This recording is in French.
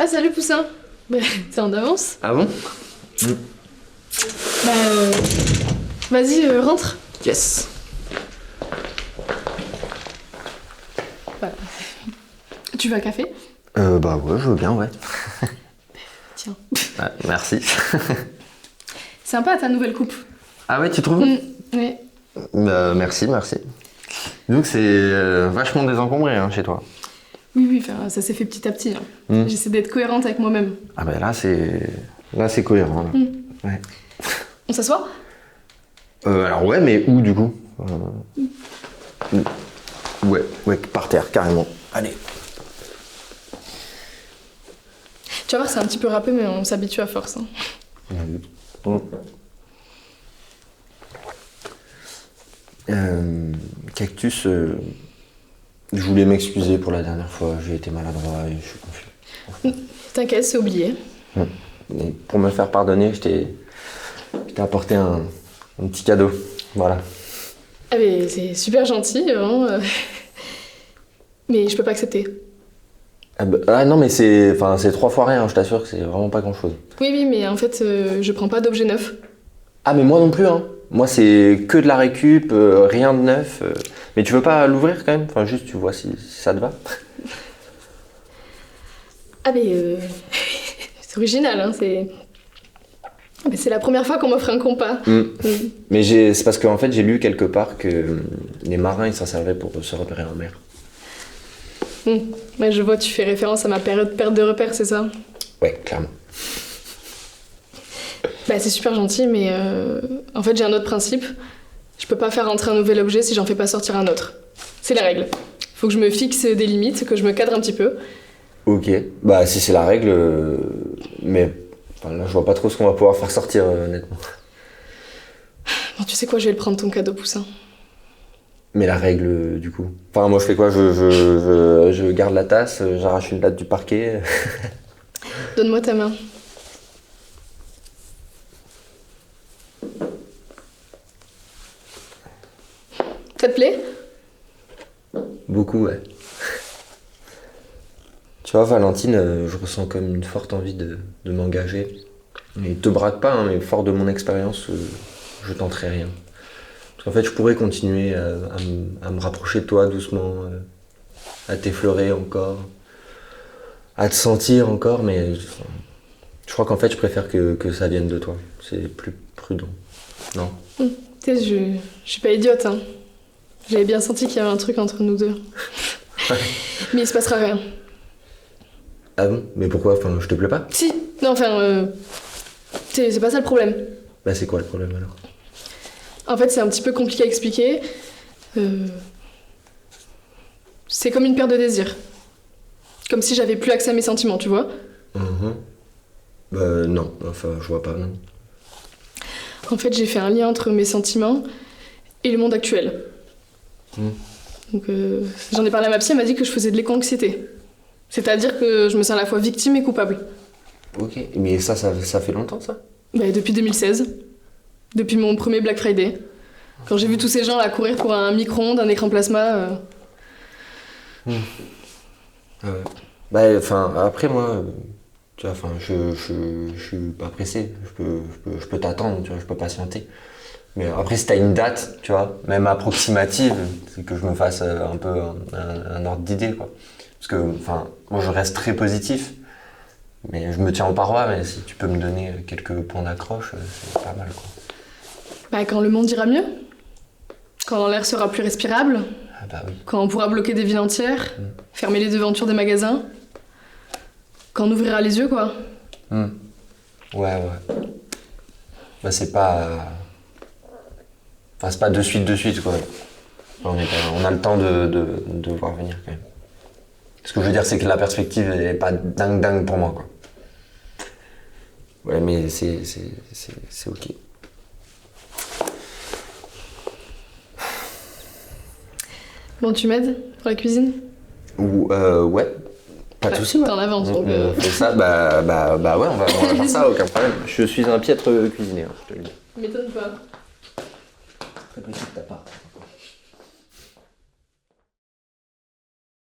Ah, salut Poussin. Bah, t'es en avance. Ah bon? Bah, vas-y, rentre. Yes. Bah, tu veux un café? Bah ouais, je veux bien, ouais. Tiens. Ah, merci. Sympa ta nouvelle coupe. Ah ouais, tu trouves? Oui. Merci. Donc c'est vachement désencombré chez toi. Oui, enfin, ça s'est fait petit à petit. Hein. J'essaie d'être cohérente avec moi-même. Ah bah là c'est cohérent. Là. Ouais. On s'assoit? Alors ouais, mais où du coup? Ouais, par terre, carrément. Allez. Tu vas voir, c'est un petit peu râpé, mais on s'habitue à force. Hein. Cactus, je voulais m'excuser pour la dernière fois, j'ai été maladroit et je suis confus. T'inquiète, c'est oublié. Et pour me faire pardonner, je t'ai apporté un petit cadeau, voilà. Ah mais c'est super gentil, hein. Mais je peux pas accepter. Ah non mais c'est 3 fois rien, je t'assure que c'est vraiment pas grand chose. Oui, mais en fait, je prends pas d'objet neuf. Ah mais moi non plus, hein. Moi c'est que de la récup, rien de neuf. Mais tu veux pas l'ouvrir quand même? Enfin juste tu vois si ça te va. Ah mais c'est original, hein, Mais c'est la première fois qu'on m'offre un compas. Mais c'est parce qu'en fait j'ai lu quelque part que les marins ils s'en servaient pour se repérer en mer. Ouais, je vois, tu fais référence à ma période de perte de repères, c'est ça? Ouais, clairement. Bah c'est super gentil, mais en fait j'ai un autre principe. Je peux pas faire rentrer un nouvel objet si j'en fais pas sortir un autre. C'est la règle. Faut que je me fixe des limites, que je me cadre un petit peu. Ok, bah si c'est la règle, mais là je vois pas trop ce qu'on va pouvoir faire sortir honnêtement. Bon, tu sais quoi, je vais le prendre ton cadeau, Poussin. Mais la règle du coup. Enfin moi je fais quoi? Je garde la tasse, j'arrache une latte du parquet. Donne-moi ta main. Ça te plaît? Beaucoup, ouais. Tu vois, Valentine, je ressens comme une forte envie de m'engager. Et te braque pas, hein, mais fort de mon expérience, je tenterai rien. Parce qu'en fait, je pourrais continuer à me rapprocher de toi doucement, à t'effleurer encore, à te sentir encore, mais je crois qu'en fait, je préfère que ça vienne de toi. C'est plus prudent. Non? Tu sais, je suis pas idiote, hein. J'avais bien senti qu'il y avait un truc entre nous deux. Mais il se passera rien. Ah bon? Mais pourquoi? Enfin, je te plais pas? Si, non, enfin, c'est pas ça le problème. Bah, c'est quoi le problème alors? En fait, c'est un petit peu compliqué à expliquer. C'est comme une perte de désir. Comme si j'avais plus accès à mes sentiments, tu vois? Bah, non, enfin, je vois pas, non. En fait, j'ai fait un lien entre mes sentiments et le monde actuel. Donc, j'en ai parlé à ma psy, elle m'a dit que je faisais de l'éco-anxiété. C'est-à-dire que je me sens à la fois victime et coupable. Ok, mais ça fait longtemps ça? Bah, depuis 2016. Depuis mon premier Black Friday. Quand j'ai vu tous ces gens là courir pour un micro-ondes, un écran plasma. Bah, enfin, après moi, tu vois, enfin, je suis pas pressé. Je peux t'attendre, tu vois, je peux patienter. Mais après, si t'as une date, tu vois, même approximative, c'est que je me fasse un peu un ordre d'idée, quoi. Parce que, enfin, moi je reste très positif, mais je me tiens aux parois, mais si tu peux me donner quelques points d'accroche, c'est pas mal, quoi. Bah, quand le monde ira mieux. Quand l'air sera plus respirable. Ah bah oui. Quand on pourra bloquer des villes entières. Fermer les devantures des magasins. Quand on ouvrira les yeux, quoi. Ouais. Bah c'est pas... Enfin, c'est pas de suite, quoi. On a le temps de voir venir, quand même. Ce que je veux dire, c'est que la perspective elle est pas dingue pour moi, quoi. Ouais, mais c'est ok. Bon, tu m'aides pour la cuisine? Ou, ouais. Pas de soucis, ouais. T'es en avance, donc... On fait ça, bah ouais, on va faire ça, aucun problème. Je suis un piètre cuisinier, je te le dis. M'étonne pas. Très précis de ta part.